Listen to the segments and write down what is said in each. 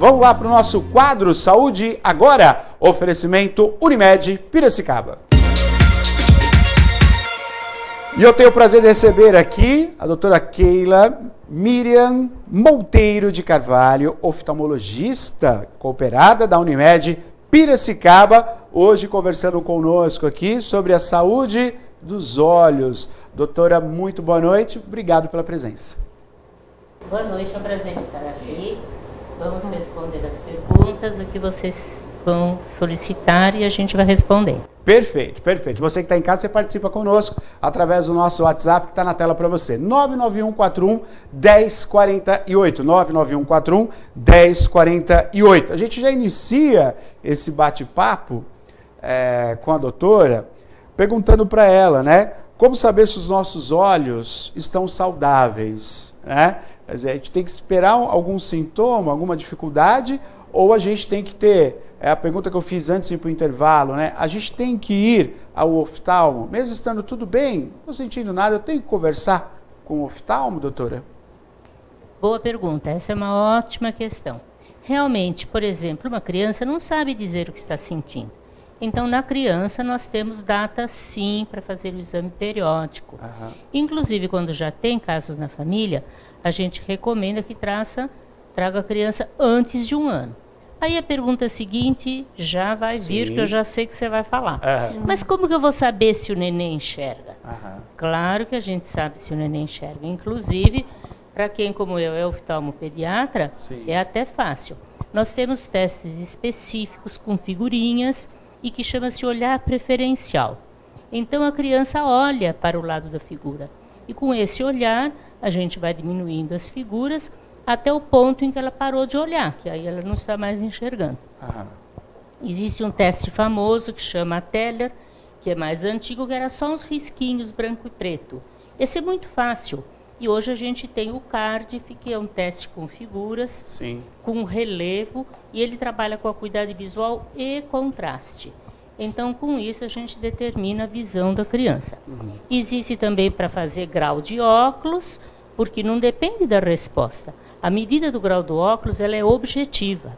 Vamos lá para o nosso quadro Saúde Agora. Oferecimento Unimed Piracicaba. E eu tenho o prazer de receber aqui a doutora Keila Miriam Monteiro de Carvalho, oftalmologista cooperada da Unimed Piracicaba, hoje conversando conosco aqui sobre a saúde dos olhos. Doutora, muito boa noite, obrigado pela presença. Boa noite, é um prazer estar aqui. Vamos responder as perguntas, o que vocês vão solicitar e a gente vai responder. Perfeito, perfeito. Você que está em casa, você participa conosco através do nosso WhatsApp que está na tela para você. 99141-1048. 99141-1048. A gente já inicia esse bate-papo com a doutora perguntando para ela, né? Como saber se os nossos olhos estão saudáveis, né? Quer dizer, a gente tem que esperar algum sintoma, alguma dificuldade, ou a gente tem que ter, a pergunta que eu fiz antes de ir para o intervalo, né? A gente tem que ir ao oftalmo, mesmo estando tudo bem, não sentindo nada, eu tenho que conversar com o oftalmo, doutora? Boa pergunta, essa é uma ótima questão. Realmente, por exemplo, uma criança não sabe dizer o que está sentindo. Então, na criança, nós temos data, sim, para fazer o exame periódico. Uhum. Inclusive, quando já tem casos na família, a gente recomenda que traga a criança antes de 1 ano. Aí a pergunta seguinte já vai vir, que eu já sei que você vai falar. Uhum. Mas como que eu vou saber se o neném enxerga? Uhum. Claro que a gente sabe se o neném enxerga. Inclusive, para quem como eu é oftalmopediatra, é até fácil. Nós temos testes específicos com figurinhas e que chama-se olhar preferencial. Então a criança olha para o lado da figura e com esse olhar a gente vai diminuindo as figuras até o ponto em que ela parou de olhar, que aí ela não está mais enxergando. Aham. Existe um teste famoso que chama Teller, que é mais antigo, que era só uns risquinhos branco e preto. Esse é muito fácil. E hoje a gente tem o Cardiff, que é um teste com figuras, com relevo, e ele trabalha com acuidade visual e contraste. Então, com isso, a gente determina a visão da criança. Uhum. Existe também para fazer grau de óculos, porque não depende da resposta. A medida do grau do óculos ela é objetiva.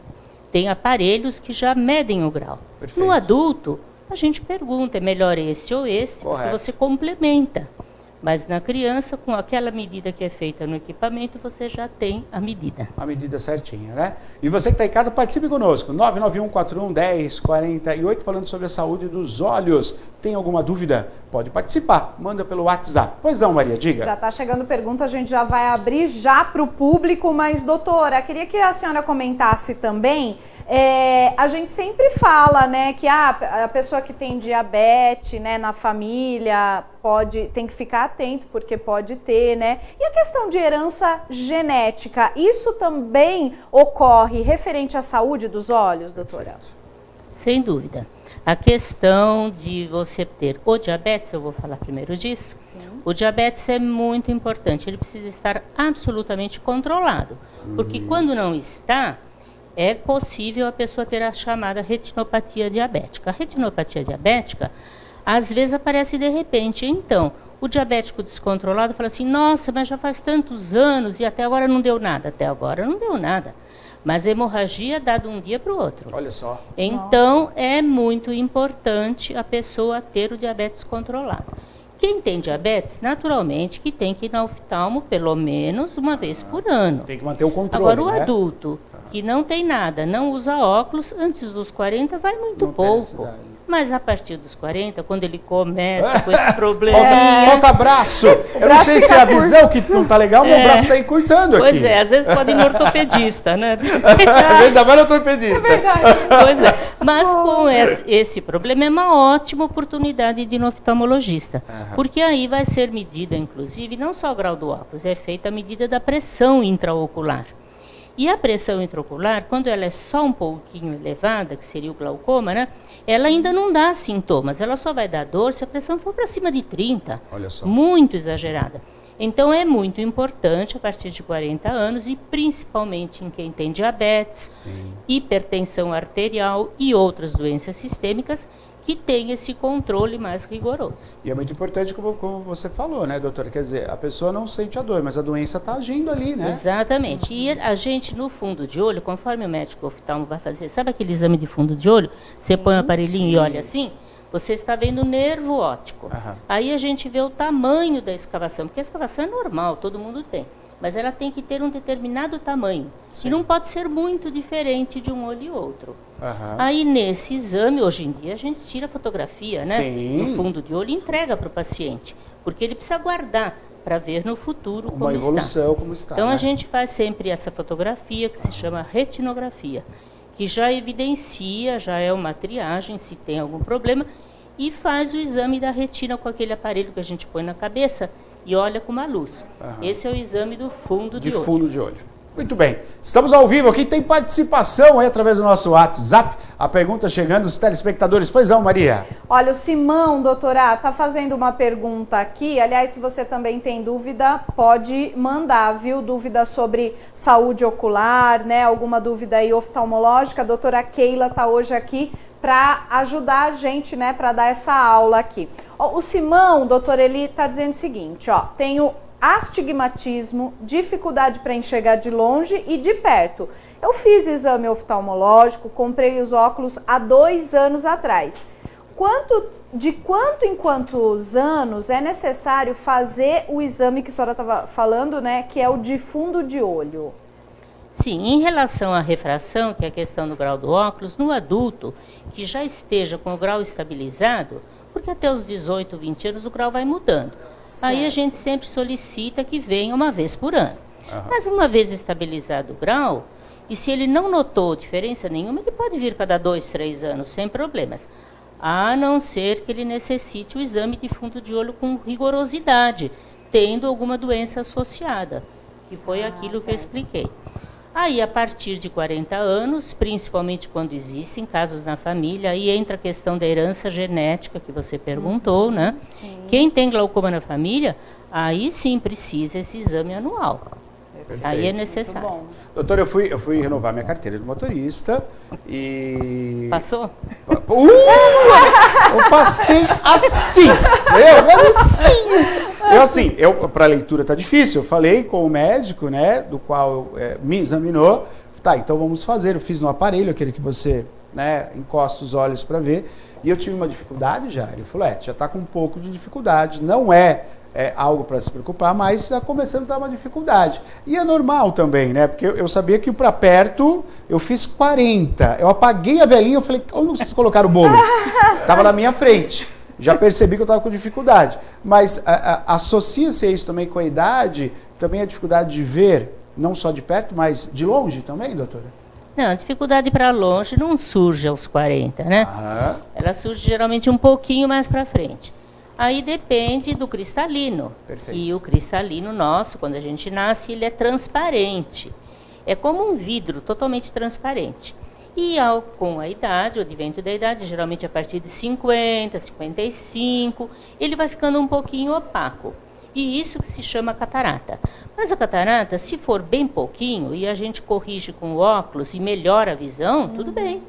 Tem aparelhos que já medem o grau. Perfeito. No adulto, a gente pergunta, é melhor esse ou esse, porque você complementa. Mas na criança, com aquela medida que é feita no equipamento, você já tem a medida. A medida certinha, né? E você que está em casa, participe conosco. 99141-1048, falando sobre a saúde dos olhos. Tem alguma dúvida? Pode participar. Manda pelo WhatsApp. Pois não, Maria, diga. Já está chegando pergunta, a gente já vai abrir já para o público. Mas, doutora, queria que a senhora comentasse também... a gente sempre fala, né, que a pessoa que tem diabetes, né, na família tem que ficar atento porque pode ter, né? E a questão de herança genética, isso também ocorre referente à saúde dos olhos, doutora? Sem dúvida. A questão de você ter o diabetes, eu vou falar primeiro disso. Sim. O diabetes é muito importante, ele precisa estar absolutamente controlado, porque quando não está, é possível a pessoa ter a chamada retinopatia diabética. A retinopatia diabética, às vezes, aparece de repente. Então, o diabético descontrolado fala assim, nossa, mas já faz tantos anos e até agora não deu nada. Até agora não deu nada. Mas a hemorragia dá de um dia para o outro. Olha só. Então, é muito importante a pessoa ter o diabetes controlado. Quem tem diabetes, naturalmente, que tem que ir no oftalmo pelo menos uma vez por ano. Tem que manter o controle, agora, o adulto que não tem nada, não usa óculos, antes dos 40 vai muito pouco. Mas a partir dos 40, quando ele começa com esse problema... Falta braço! Eu não sei se é a visão que não está legal, meu braço está encurtando aqui. Pois é, às vezes pode ir no ortopedista, né? Ainda vai no ortopedista. É verdade. Pois é, mas com esse problema é uma ótima oportunidade de ir no oftalmologista. Porque aí vai ser medida, inclusive, não só o grau do óculos, é feita a medida da pressão intraocular. E a pressão intraocular, quando ela é só um pouquinho elevada, que seria o glaucoma, né? Ela ainda não dá sintomas, ela só vai dar dor se a pressão for para cima de 30. Olha só. Muito exagerada. Então é muito importante, a partir de 40 anos, e principalmente em quem tem diabetes, hipertensão arterial e outras doenças sistêmicas, que tem esse controle mais rigoroso. E é muito importante, como você falou, né, doutora? Quer dizer, a pessoa não sente a dor, mas a doença está agindo ali, né? Exatamente. E a gente, no fundo de olho, conforme o médico oftalmo vai fazer, sabe aquele exame de fundo de olho? Você põe o aparelhinho e olha assim, você está vendo o nervo óptico. Aí a gente vê o tamanho da escavação, porque a escavação é normal, todo mundo tem. Mas ela tem que ter um determinado tamanho. Sim. E não pode ser muito diferente de um olho e outro. Aí nesse exame, hoje em dia, a gente tira a fotografia, né? Sim. No fundo de olho e entrega para o paciente. Porque ele precisa guardar para ver no futuro uma evolução como está. Então né? a gente faz sempre essa fotografia que se chama retinografia, que já evidencia, já é uma triagem se tem algum problema, e faz o exame da retina com aquele aparelho que a gente põe na cabeça e olha com uma luz. Esse é o exame do fundo de olho. De fundo de olho. Muito bem. Estamos ao vivo aqui, tem participação aí através do nosso WhatsApp. A pergunta chegando dos telespectadores. Pois não, Maria? Olha, o Simão, doutora, está fazendo uma pergunta aqui. Aliás, se você também tem dúvida, pode mandar, viu? Dúvida sobre saúde ocular, né? Alguma dúvida aí oftalmológica. A doutora Keila está hoje aqui para ajudar a gente, né? Para dar essa aula aqui. O Simão, doutor, ele está dizendo o seguinte, ó, tenho astigmatismo, dificuldade para enxergar de longe e de perto. Eu fiz exame oftalmológico, comprei os óculos há 2 anos atrás. De quanto em quantos anos é necessário fazer o exame que a senhora estava falando, né, que é o de fundo de olho? Sim, em relação à refração, que é a questão do grau do óculos, no adulto que já esteja com o grau estabilizado, porque até os 18, 20 anos o grau vai mudando. Certo. Aí a gente sempre solicita que venha uma vez por ano. Mas uma vez estabilizado o grau, e se ele não notou diferença nenhuma, ele pode vir cada 2, 3 anos, sem problemas. A não ser que ele necessite o exame de fundo de olho com rigorosidade, tendo alguma doença associada, que foi aquilo que eu expliquei. Aí, a partir de 40 anos, principalmente quando existem casos na família, aí entra a questão da herança genética que você perguntou, né? Sim. Quem tem glaucoma na família, aí sim precisa esse exame anual. Perfeito. Aí é necessário. Doutor, eu fui renovar minha carteira de motorista e... Passou? Eu passei assim! Para leitura tá difícil. Eu falei com o médico, né, do qual me examinou. Tá, então vamos fazer. Eu fiz no aparelho, aquele que você, né, encosta os olhos para ver. E eu tive uma dificuldade já. Ele falou, já está com um pouco de dificuldade. Não é algo para se preocupar, mas está começando a dar uma dificuldade. E é normal também, né? Porque eu sabia que para perto eu fiz 40. Eu apaguei a velhinha, eu falei, onde vocês colocaram o bolo? Estava na minha frente. Já percebi que eu estava com dificuldade. Mas associa-se a isso também com a idade, também a dificuldade de ver, não só de perto, mas de longe também, doutora? Não, a dificuldade para longe não surge aos 40, né? Ela surge geralmente um pouquinho mais para frente. Aí depende do cristalino. Perfeito. E o cristalino nosso, quando a gente nasce, ele é transparente. É como um vidro totalmente transparente. E com a idade, o advento da idade, geralmente a partir de 50, 55, ele vai ficando um pouquinho opaco. E isso que se chama catarata. Mas a catarata, se for bem pouquinho, e a gente corrige com o óculos e melhora a visão, tudo bem,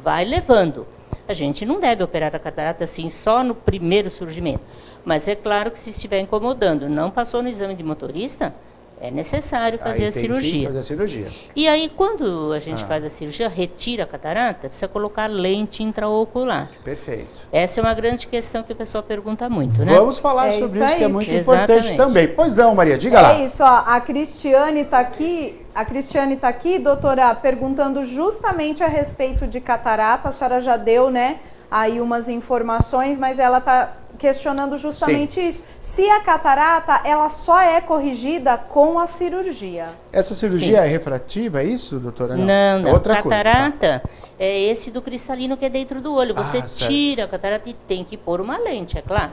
vai levando. A gente não deve operar a catarata assim só no primeiro surgimento. Mas é claro que se estiver incomodando, não passou no exame de motorista, é necessário fazer a cirurgia. Fazer a cirurgia. E aí, quando a gente faz a cirurgia, retira a catarata, precisa colocar lente intraocular. Perfeito. Essa é uma grande questão que o pessoal pergunta muito, né? Vamos falar sobre isso, que é muito importante também. Pois não, Maria, diga lá. É isso, ó, a Cristiane está aqui, doutora, perguntando justamente a respeito de catarata. A senhora já deu, né, aí umas informações, mas ela está questionando justamente isso. Se a catarata, ela só é corrigida com a cirurgia. Essa cirurgia é refrativa, é isso, doutora? Não. É outra catarata é esse do cristalino que é dentro do olho. Você tira a catarata e tem que pôr uma lente, é claro.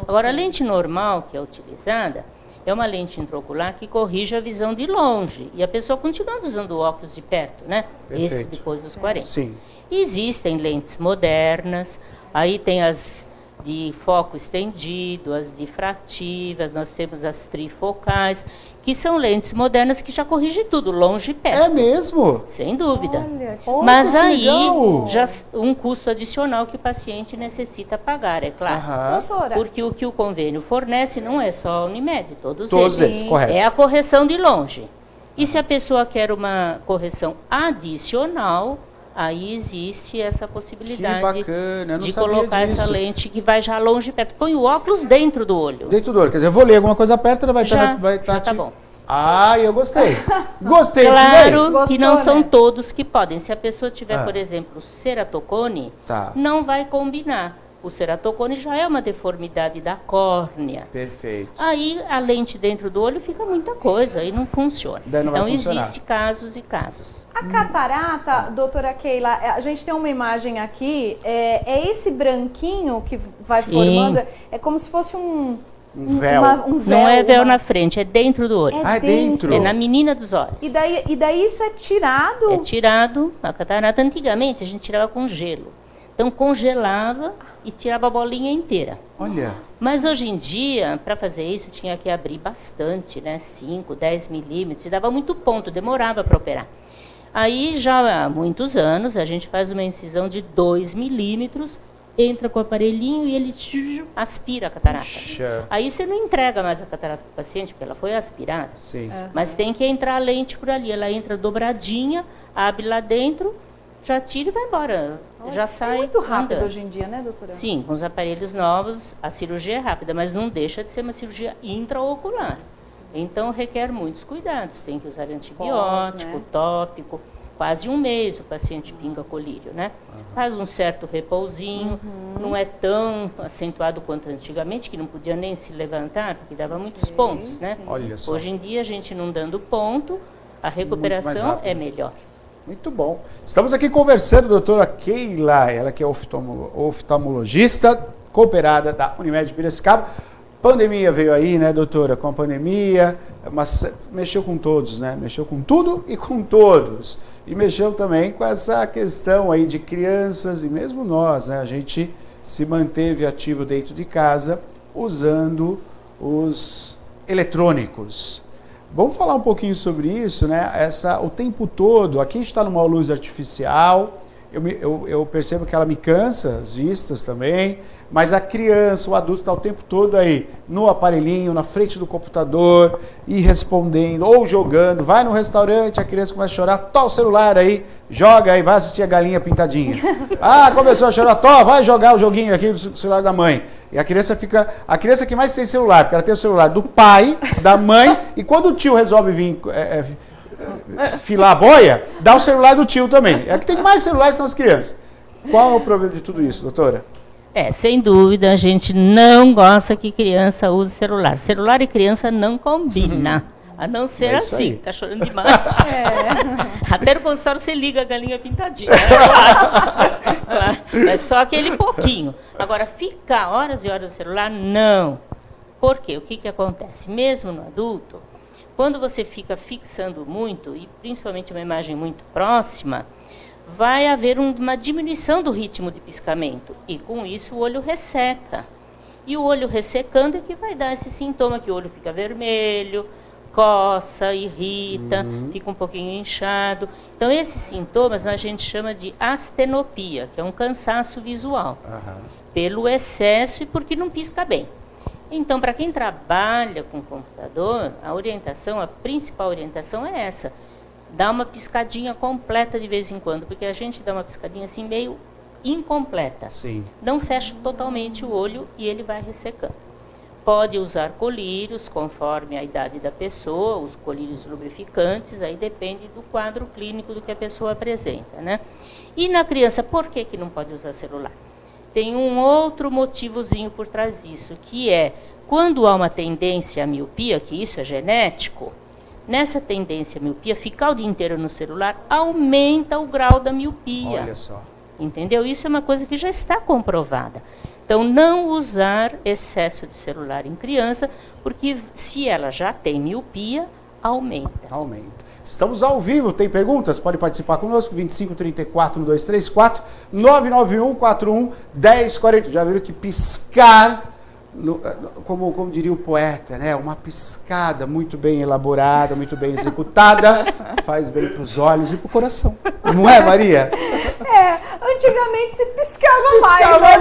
Agora, a lente normal que é utilizada é uma lente intraocular que corrige a visão de longe. E a pessoa continua usando o óculos de perto, né? Perfeito. Esse depois dos 40. Sim. Existem lentes modernas, aí tem as de foco estendido, as difrativas, nós temos as trifocais, que são lentes modernas que já corrigem tudo, longe e perto. É mesmo? Sem dúvida. Olha, Mas que aí, legal. já um custo adicional que o paciente necessita pagar, é claro. Aham. Doutora, Porque o que o convênio fornece não é só a Unimed, todos Todos eles. eles, correto. É a correção de longe. E se a pessoa quer uma correção adicional, aí existe essa Que possibilidade bacana, eu não de sabia colocar disso. essa lente que vai já longe e perto. Põe o óculos dentro do olho. Dentro do olho, quer dizer, eu vou ler alguma coisa perto, ela vai Já, estar... já tá bom. Ah, eu gostei. Gostei disso daí. Claro que Gostou, não são né? todos que podem. Se a pessoa tiver, Ah. por exemplo, ceratocone, Tá. não vai combinar. O ceratocone já é uma deformidade da córnea. Perfeito. Aí a lente dentro do olho fica muita coisa e não funciona. Daí não vai Então funcionar. existe casos e casos. a catarata, doutora Keila, a gente tem uma imagem aqui, é esse branquinho que vai Sim. formando, é como se fosse um véu. um véu. Não é véu uma- na frente, é dentro do olho. Ah, é dentro? É na menina dos olhos. E daí isso é tirado? É tirado, a catarata antigamente a gente tirava com gelo. Então congelava e tirava a bolinha inteira. Olha, Mas hoje em dia, para fazer isso, tinha que abrir bastante, né? 5, 10 milímetros, e dava muito ponto, demorava para operar. Aí, já há muitos anos, a gente faz uma incisão de 2 milímetros, entra com o aparelhinho e ele aspira a catarata. puxa, Aí você não entrega mais a catarata para o paciente, porque ela foi aspirada. sim. Mas tem que entrar a lente por ali. Ela entra dobradinha, abre lá dentro, já tira e vai embora. Já sai. É muito rápido andando. hoje em dia, né, doutora? Sim, com os aparelhos novos, a cirurgia é rápida, mas não deixa de ser uma cirurgia intraocular. Então, requer muitos cuidados. Tem que usar antibiótico, né? tópico. Quase um mês o paciente pinga colírio, né? Faz um certo repousinho, não é tão acentuado quanto antigamente, que não podia nem se levantar, porque dava muitos pontos, né? Olha só. Hoje em dia, a gente não dando ponto, a mais recuperação rápido. é melhor. Muito bom. Estamos aqui conversando, doutora Keila, ela que é oftalmologista, cooperada da Unimed de Piracicaba. Pandemia veio aí, né, doutora? Com a pandemia, mas mexeu com todos, né? Mexeu com tudo e com todos. E mexeu também com essa questão aí de crianças e mesmo nós, né? A gente se manteve ativo dentro de casa usando os eletrônicos. Vamos falar um pouquinho sobre isso, né? O tempo todo, aqui a gente está numa luz artificial, eu percebo que ela me cansa as vistas também, mas a criança, o adulto está o tempo todo aí no aparelhinho, na frente do computador e respondendo ou jogando. Vai no restaurante, a criança começa a chorar, tó o celular aí, joga aí, vai assistir a galinha pintadinha. Ah, começou a chorar, tó, vai jogar o joguinho aqui no celular da mãe. E a criança que mais tem celular, porque ela tem o celular do pai, da mãe, e quando o tio resolve vir filar a boia, dá o celular do tio também. É que tem mais celulares são as crianças. Qual é o problema de tudo isso, doutora? Sem dúvida, a gente não gosta que criança use celular. Celular e criança não combina. A não ser É isso assim, aí. tá chorando demais. Até no consultório você liga a galinha pintadinha. Claro. Mas só aquele pouquinho. Agora, ficar horas e horas no celular, não. Por quê? O que que acontece? Mesmo no adulto, quando você fica fixando muito, e principalmente uma imagem muito próxima, vai haver uma diminuição do ritmo de piscamento. E com isso o olho resseca. E o olho ressecando é que vai dar esse sintoma que o olho fica vermelho, coça, irrita, fica um pouquinho inchado. Então esses sintomas a gente chama de astenopia, que é um cansaço visual, pelo excesso e porque não pisca bem. Então, para quem trabalha com computador, a principal orientação é essa. Dá uma piscadinha completa de vez em quando, porque a gente dá uma piscadinha assim meio incompleta. Sim. Não fecha totalmente o olho e ele vai ressecando. Pode usar colírios conforme a idade da pessoa, os colírios lubrificantes, aí depende do quadro clínico do que a pessoa apresenta, né? E na criança, por que que não pode usar celular? Tem um outro motivozinho por trás disso, que é quando há uma tendência à miopia, que isso é genético, nessa tendência à miopia, ficar o dia inteiro no celular aumenta o grau da miopia. Olha só. Entendeu? Isso é uma coisa que já está comprovada. Então, não usar excesso de celular em criança, porque se ela já tem miopia, aumenta. Aumenta. Estamos ao vivo, tem perguntas? Pode participar conosco, 2534-1234, 991-41-1040. Já viram que piscar, como diria o poeta, né? Uma piscada muito bem elaborada, muito bem executada, faz bem para os olhos e para o coração. Não é, Maria? Antigamente se piscava mais.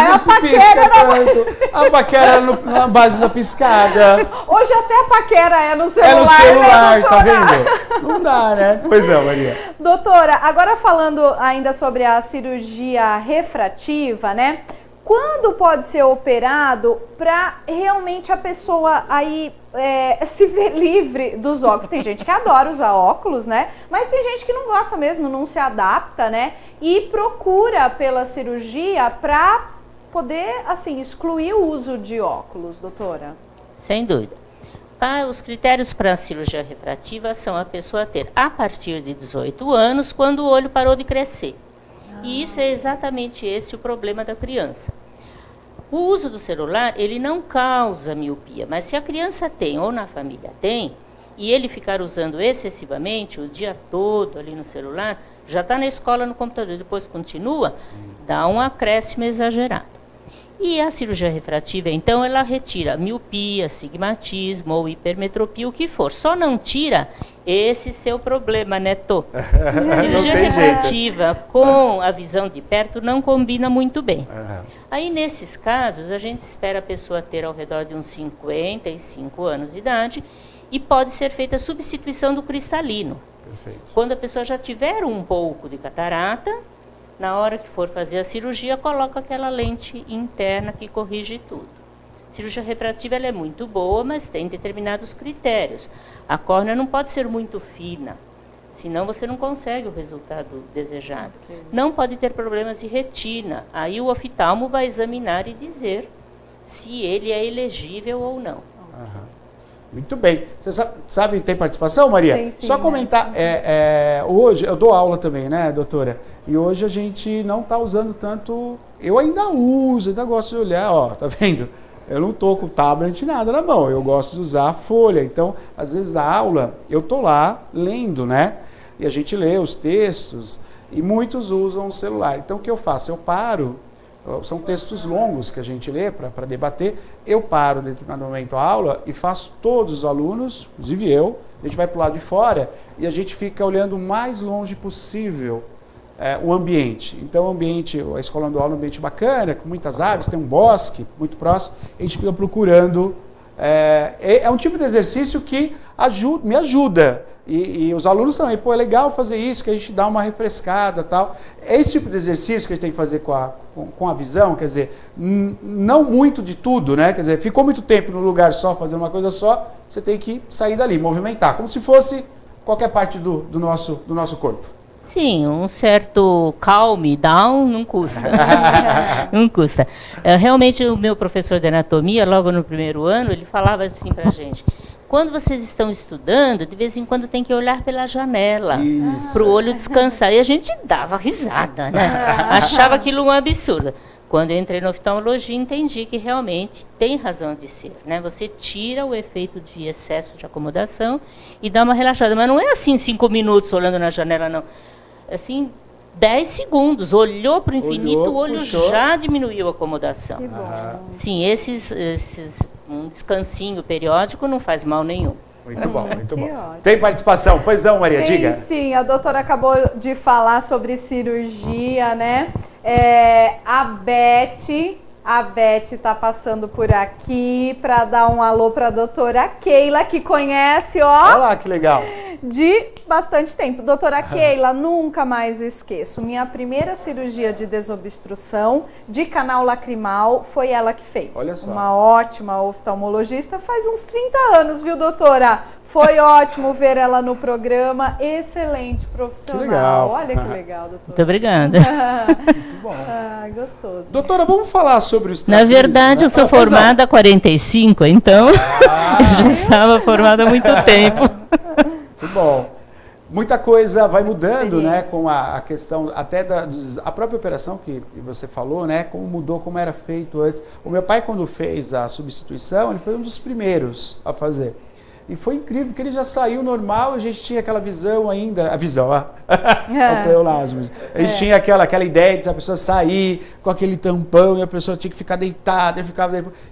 Não se pisca tanto. A paquera na base da piscada. Hoje até a paquera é no celular. É no celular, né, tá vendo? Não dá, né? Pois é, Maria. Doutora, agora falando ainda sobre a cirurgia refrativa, né? Quando pode ser operado para realmente a pessoa aí se ver livre dos óculos? Tem gente que adora usar óculos, né? Mas tem gente que não gosta mesmo, não se adapta, né? E procura pela cirurgia para poder, assim, excluir o uso de óculos, doutora. Sem dúvida. Os critérios para a cirurgia refrativa são a pessoa ter a partir de 18 anos, quando o olho parou de crescer. E isso é exatamente esse o problema da criança. O uso do celular, ele não causa miopia, mas se a criança tem ou na família tem, e ele ficar usando excessivamente o dia todo ali no celular, já está na escola no computador e depois continua, dá um acréscimo exagerado. E a cirurgia refrativa, então, ela retira miopia, astigmatismo ou hipermetropia, o que for. Só não tira esse seu problema, né, Tô? A cirurgia refrativa com a visão de perto não combina muito bem. Aí, nesses casos, a gente espera a pessoa ter ao redor de uns 55 anos de idade e pode ser feita a substituição do cristalino. Perfeito. Quando a pessoa já tiver um pouco de catarata, na hora que for fazer a cirurgia, coloca aquela lente interna que corrige tudo. A cirurgia refrativa ela é muito boa, mas tem determinados critérios. A córnea não pode ser muito fina, senão você não consegue o resultado desejado. Não pode ter problemas de retina. Aí o oftalmo vai examinar e dizer se ele é elegível ou não. Muito bem. Você sabe, tem participação, Maria? Sim, só comentar, hoje, eu dou aula também, né, doutora? E hoje a gente não está usando tanto, eu ainda uso, ainda gosto de olhar, ó, tá vendo? Eu não estou com o tablet nada na mão, eu gosto de usar a folha. Então, às vezes na aula, eu estou lá lendo, né? E a gente lê os textos e muitos usam o celular. Então, o que eu faço? Eu paro. São textos longos que a gente lê para debater. Eu paro dentro do momento a aula e faço todos os alunos, inclusive eu, a gente vai para o lado de fora e a gente fica olhando o mais longe possível o ambiente. Então o ambiente, a escola onde eu aula é um ambiente bacana, com muitas árvores, tem um bosque muito próximo, a gente fica procurando. É um tipo de exercício que me ajuda. E os alunos também, é legal fazer isso, que a gente dá uma refrescada e tal. É esse tipo de exercício que a gente tem que fazer com a visão, quer dizer, não muito de tudo, né? Quer dizer, ficou muito tempo no lugar só, fazendo uma coisa só, você tem que sair dali, movimentar, como se fosse qualquer parte do nosso corpo. Sim, um certo calm down não custa. Não custa. Realmente, o meu professor de anatomia, logo no primeiro ano, ele falava assim para a gente: quando vocês estão estudando, de vez em quando tem que olhar pela janela, para o olho descansar. E a gente dava risada, né? Achava aquilo um absurdo. Quando eu entrei na oftalmologia, entendi que realmente tem razão de ser, né? Você tira o efeito de excesso de acomodação e dá uma relaxada. Mas não é assim 5 minutos olhando na janela, não. Assim, 10 segundos. Olhou para o infinito, o olho puxou, já diminuiu a acomodação. Que bom. Sim, um descansinho periódico não faz mal nenhum. Muito bom, muito bom. Ótimo. Tem participação? Pois não, Maria, diga. Sim, a doutora acabou de falar sobre cirurgia, né? A Beth está passando por aqui para dar um alô para a doutora Keila, que conhece, ó. Olha lá, que legal. De bastante tempo. Doutora Keila, nunca mais esqueço. Minha primeira cirurgia de desobstrução de canal lacrimal foi ela que fez. Olha só. Uma ótima oftalmologista, faz uns 30 anos, viu, doutora? Foi ótimo ver ela no programa, excelente profissional. Que legal. Olha que legal, doutora. Muito obrigada. Muito bom. Gostoso. Doutora, vamos falar sobre o estrabismo. Na verdade, eu sou formada há 45, então eu já estava formada há muito tempo. Muito bom. Muita coisa vai mudando, né, com a questão até a própria operação que você falou, né, como mudou, como era feito antes. O meu pai, quando fez a substituição, ele foi um dos primeiros a fazer. E foi incrível, porque ele já saiu normal, a gente tinha aquela visão ainda, a visão, ó, o pleonasmo. A gente tinha aquela ideia de a pessoa sair com aquele tampão e a pessoa tinha que ficar deitada,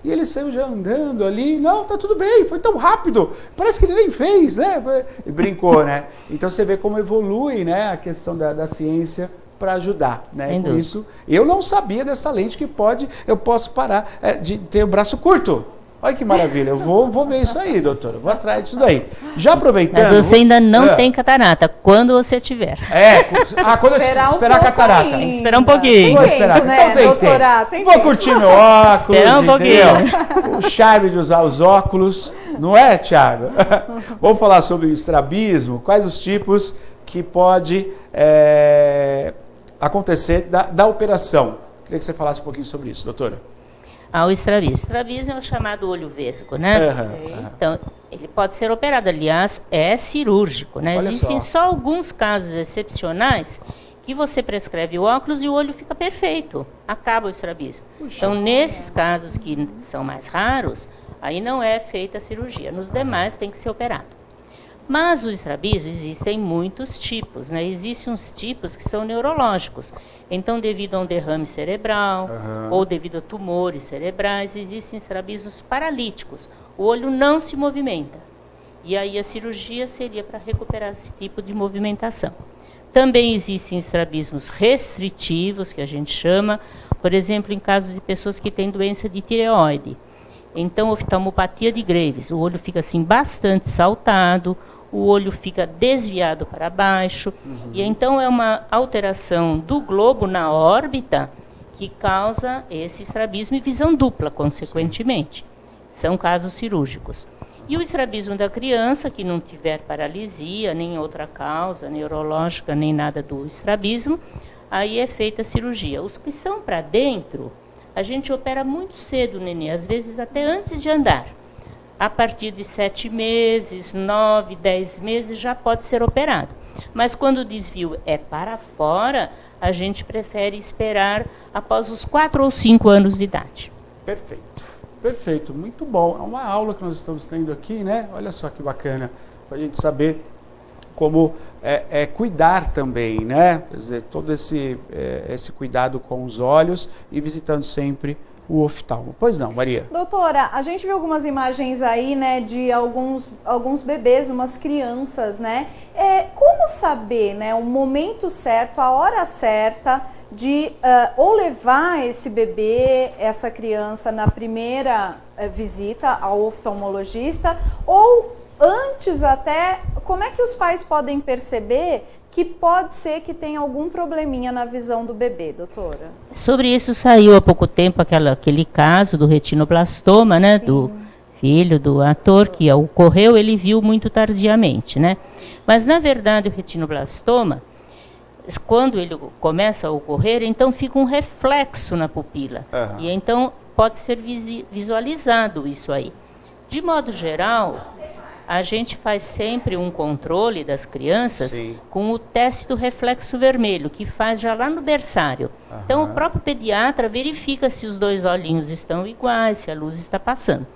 e ele saiu já andando ali, não, tá tudo bem, foi tão rápido, parece que ele nem fez, né? E brincou, né? Então você vê como evolui, né, a questão da ciência para ajudar, né? Com isso, eu não sabia dessa lente que eu posso parar de ter o braço curto. Olha que maravilha, eu vou ver isso aí, doutora, vou atrás disso daí. Já aproveitando... Mas você ainda não tem catarata, quando você tiver. Quando eu esperar a catarata. Tem que esperar um pouquinho. Vou esperar, né, então tem. Vou curtir meu óculos, esperar um pouquinho. O charme de usar os óculos, não é, Thiago? Vamos falar sobre o estrabismo, quais os tipos que pode acontecer da operação. Queria que você falasse um pouquinho sobre isso, doutora. O estrabismo. O estrabismo é o chamado olho vesgo, né? Então, ele pode ser operado, aliás, é cirúrgico, né? Existem só alguns casos excepcionais que você prescreve o óculos e o olho fica perfeito, acaba o estrabismo. Então, nesses casos que são mais raros, aí não é feita a cirurgia. Nos demais tem que ser operado. Mas o estrabismo existem muitos tipos, né? Existem uns tipos que são neurológicos. Então, devido a um derrame cerebral ou devido a tumores cerebrais, existem estrabismos paralíticos. O olho não se movimenta. E aí a cirurgia seria para recuperar esse tipo de movimentação. Também existem estrabismos restritivos, que a gente chama, por exemplo, em casos de pessoas que têm doença de tireoide. Então, oftalmopatia de Graves, o olho fica assim bastante saltado, o olho fica desviado para baixo, e então é uma alteração do globo na órbita que causa esse estrabismo e visão dupla, consequentemente. São casos cirúrgicos. E o estrabismo da criança, que não tiver paralisia, nem outra causa neurológica, nem nada do estrabismo, aí é feita a cirurgia. Os que são para dentro, a gente opera muito cedo, nenê, às vezes até antes de andar. A partir de 7 meses, 9, 10 meses, já pode ser operado. Mas quando o desvio é para fora, a gente prefere esperar após os 4 ou 5 anos de idade. Perfeito, muito bom. É uma aula que nós estamos tendo aqui, né? Olha só que bacana, para a gente saber como cuidar também, né? Quer dizer, todo esse cuidado com os olhos e visitando sempre o oftalmo. Pois não, Maria? Doutora, a gente viu algumas imagens aí, né, de alguns bebês, umas crianças, né? Como saber, né, o momento certo, a hora certa de ou levar esse bebê, essa criança na primeira visita ao oftalmologista, ou antes até, como é que os pais podem perceber que pode ser que tenha algum probleminha na visão do bebê, doutora? Sobre isso saiu há pouco tempo aquele caso do retinoblastoma, né, do filho do ator que ocorreu, ele viu muito tardiamente, né? Mas na verdade o retinoblastoma, quando ele começa a ocorrer, então fica um reflexo na pupila. E então pode ser visualizado isso aí. De modo geral, a gente faz sempre um controle das crianças com o teste do reflexo vermelho, que faz já lá no berçário. Então, o próprio pediatra verifica se os 2 olhinhos estão iguais, se a luz está passando.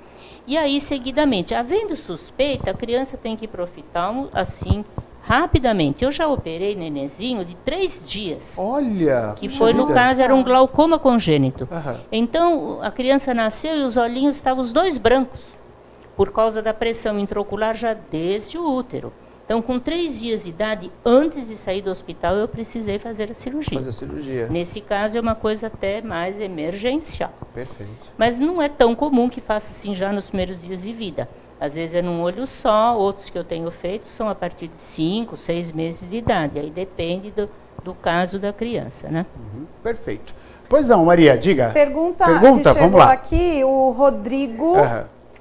E aí, seguidamente, havendo suspeita, a criança tem que ir para o oftalmo, assim, rapidamente. Eu já operei nenenzinho de 3 dias. Olha! Que foi, no caso, era um glaucoma congênito. Então, a criança nasceu e os olhinhos estavam os 2 brancos, por causa da pressão intraocular já desde o útero. Então, com 3 dias de idade, antes de sair do hospital, eu precisei fazer a cirurgia. Nesse caso, é uma coisa até mais emergencial. Perfeito. Mas não é tão comum que faça assim já nos primeiros dias de vida. Às vezes é num olho só, outros que eu tenho feito são a partir de 5, 6 meses de idade. Aí depende do caso da criança, né? Perfeito. Pois não, Maria, diga. Pergunta que vamos lá. Aqui, o Rodrigo...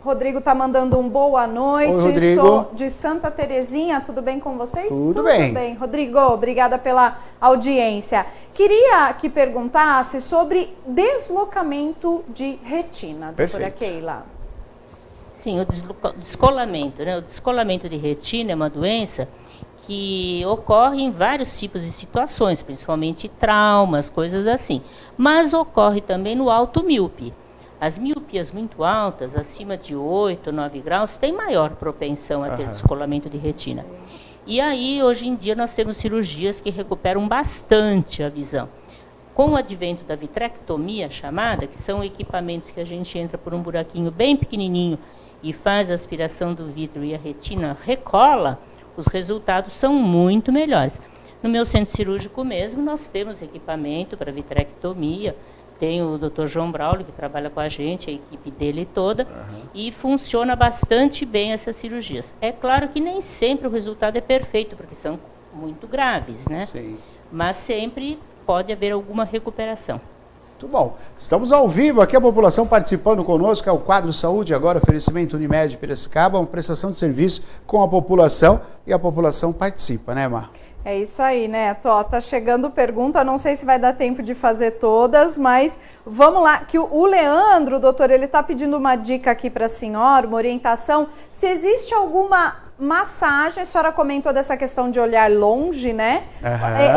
Rodrigo está mandando um boa noite. Oi, Rodrigo. Sou de Santa Terezinha, tudo bem com vocês? Tudo bem. Rodrigo, obrigada pela audiência. Queria que perguntasse sobre deslocamento de retina, doutora Keila. Sim, o descolamento, né? O descolamento de retina é uma doença que ocorre em vários tipos de situações, principalmente traumas, coisas assim. Mas ocorre também no alto míope. As miópias muito altas, acima de 8, 9 graus, têm maior propensão a ter descolamento de retina. E aí, hoje em dia, nós temos cirurgias que recuperam bastante a visão. Com o advento da vitrectomia chamada, que são equipamentos que a gente entra por um buraquinho bem pequenininho e faz a aspiração do vidro e a retina recola, os resultados são muito melhores. No meu centro cirúrgico mesmo, nós temos equipamento para vitrectomia, tem o Dr. João Braulio, que trabalha com a gente, a equipe dele toda, e funciona bastante bem essas cirurgias. É claro que nem sempre o resultado é perfeito, porque são muito graves, né? Sim. Mas sempre pode haver alguma recuperação. Muito bom. Estamos ao vivo aqui, a população participando conosco, é o quadro Saúde Agora, oferecimento Unimed Piracicaba, uma prestação de serviço com a população e a população participa, né, Mar? É isso aí, Neto. Ó, tá chegando pergunta, não sei se vai dar tempo de fazer todas, mas vamos lá, que o Leandro, doutor, ele tá pedindo uma dica aqui para a senhora, uma orientação, se existe alguma massagem, a senhora comentou dessa questão de olhar longe, né?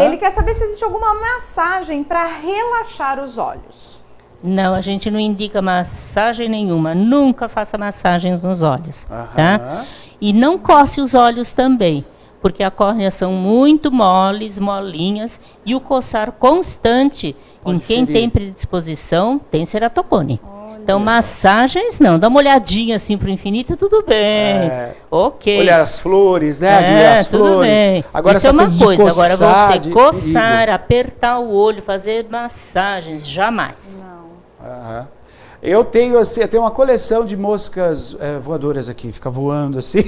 Ele quer saber se existe alguma massagem para relaxar os olhos. Não, a gente não indica massagem nenhuma, nunca faça massagens nos olhos, tá? E não coce os olhos também, porque a córnea são muito moles, molinhas, e o coçar constante em quem tem predisposição tem ceratocone. Então, massagens não, dá uma olhadinha assim para o infinito, tudo bem, ok. Olhar as flores, né? Admirar as tudo flores. bem. Agora, isso é uma coisa, coçar, agora você coçar, apertar o olho, fazer massagens, jamais. Não. Eu tenho assim, eu tenho uma coleção de moscas voadoras aqui, fica voando assim.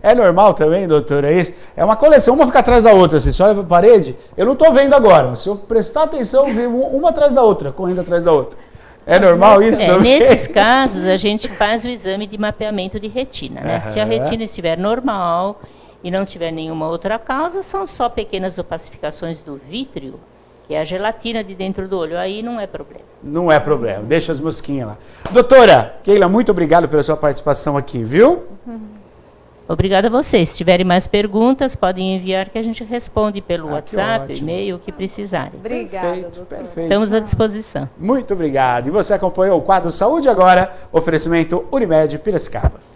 É normal também, doutor? É isso? É uma coleção, uma fica atrás da outra. Assim, você olha para a parede, eu não estou vendo agora. Se eu prestar atenção, eu vejo uma atrás da outra, correndo atrás da outra. É normal isso também? Nesses casos, a gente faz o exame de mapeamento de retina, né? Se a retina estiver normal e não tiver nenhuma outra causa, são só pequenas opacificações do vítreo, que é a gelatina de dentro do olho. Aí não é problema. Não é problema, deixa as mosquinhas lá. Doutora Keila, muito obrigado pela sua participação aqui, viu? Obrigada a vocês. Se tiverem mais perguntas, podem enviar que a gente responde pelo WhatsApp, e-mail, o que precisarem. Obrigada, doutor. Perfeito. Estamos à disposição. Muito obrigado. E você acompanhou o quadro Saúde Agora, oferecimento Unimed Piracicaba.